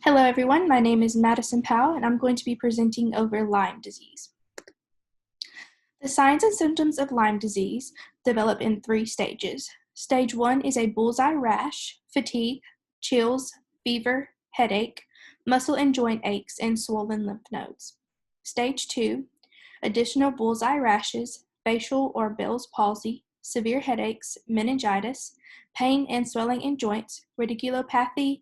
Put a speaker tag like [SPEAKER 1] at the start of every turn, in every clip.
[SPEAKER 1] Hello everyone, my name is Madison Powell and I'm going to be presenting over Lyme disease. The signs and symptoms of Lyme disease develop in 3 stages. Stage 1 is a bullseye rash, fatigue, chills, fever, headache, muscle and joint aches, and swollen lymph nodes. Stage 2, additional bullseye rashes, facial or Bell's palsy, severe headaches, meningitis, pain and swelling in joints, radiculopathy,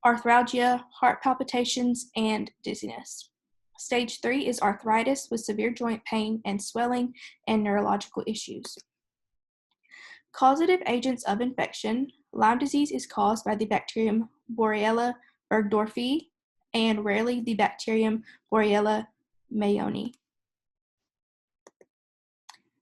[SPEAKER 1] arthralgia, heart palpitations, and dizziness. Stage 3 is arthritis with severe joint pain and swelling and neurological issues. Causative agents of infection. Lyme disease is caused by the bacterium Borrelia burgdorferi and rarely the bacterium Borrelia mayoni.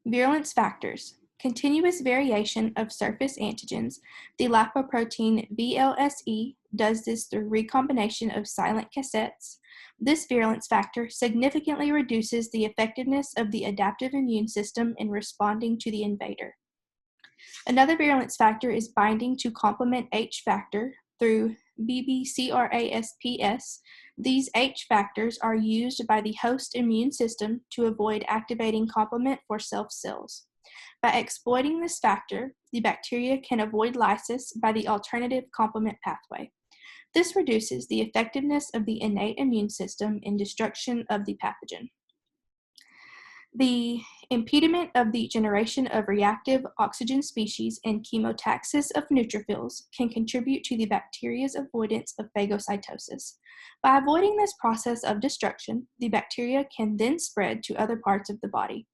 [SPEAKER 1] Virulence factors. Continuous variation of surface antigens. The lipoprotein VLSE does this through recombination of silent cassettes. This virulence factor significantly reduces the effectiveness of the adaptive immune system in responding to the invader. Another virulence factor is binding to complement H factor through BBCRASPS. These H factors are used by the host immune system to avoid activating complement for self cells. By exploiting this factor, the bacteria can avoid lysis by the alternative complement pathway. This reduces the effectiveness of the innate immune system in destruction of the pathogen. The impediment of the generation of reactive oxygen species and chemotaxis of neutrophils can contribute to the bacteria's avoidance of phagocytosis. By avoiding this process of destruction, the bacteria can then spread to other parts of the body.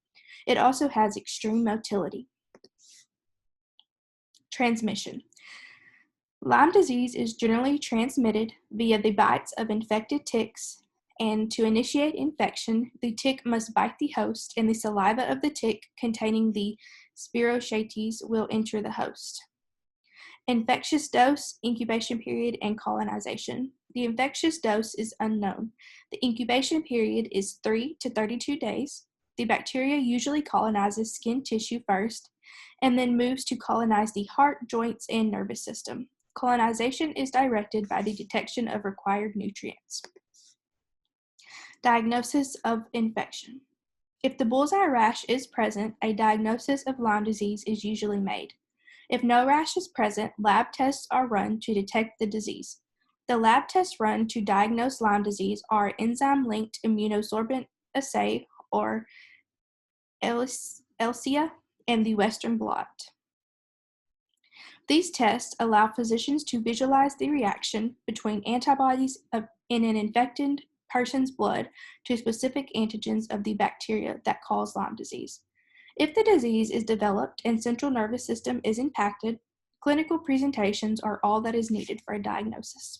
[SPEAKER 1] It also has extreme motility. Transmission. Lyme disease is generally transmitted via the bites of infected ticks, and to initiate infection, the tick must bite the host, and the saliva of the tick containing the spirochetes will enter the host. Infectious dose, incubation period, and colonization. The infectious dose is unknown. The incubation period is 3 to 32 days. The bacteria usually colonizes skin tissue first and then moves to colonize the heart, joints, and nervous system. Colonization is directed by the detection of required nutrients. Diagnosis of infection. If the bullseye rash is present, a diagnosis of Lyme disease is usually made. If no rash is present, lab tests are run to detect the disease. The lab tests run to diagnose Lyme disease are enzyme-linked immunosorbent assay, or ELISA, and the Western blot. These tests allow physicians to visualize the reaction between antibodies in an infected person's blood to specific antigens of the bacteria that cause Lyme disease. If the disease is developed and central nervous system is impacted, clinical presentations are all that is needed for a diagnosis.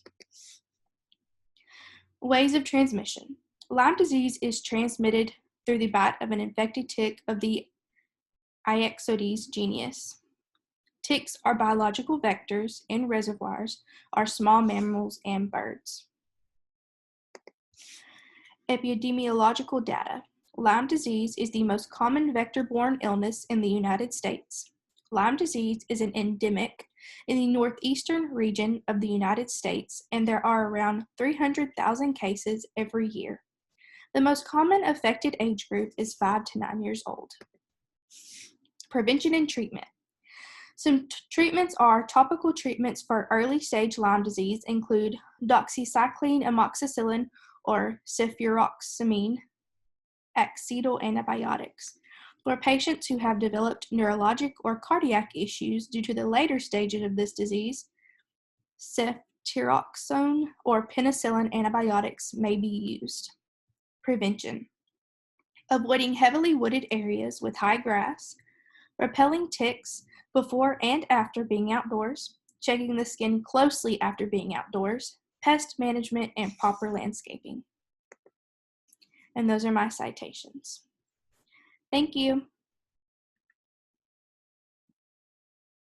[SPEAKER 1] Ways of transmission. Lyme disease is transmitted through the bite of an infected tick of the Ixodes genus. Ticks are biological vectors, and reservoirs are small mammals and birds. Epidemiological data. Lyme disease is the most common vector-borne illness in the United States. Lyme disease is an endemic in the northeastern region of the United States, and there are around 300,000 cases every year. The most common affected age group is 5 to 9 years old. Prevention and treatment. Some treatments are topical treatments for early-stage Lyme disease include doxycycline, amoxicillin, or cefuroximine, accedal antibiotics. For patients who have developed neurologic or cardiac issues due to the later stages of this disease, ceftriaxone or penicillin antibiotics may be used. Prevention. Avoiding heavily wooded areas with high grass, repelling ticks before and after being outdoors, checking the skin closely after being outdoors, pest management, and proper landscaping. And those are my citations. Thank you.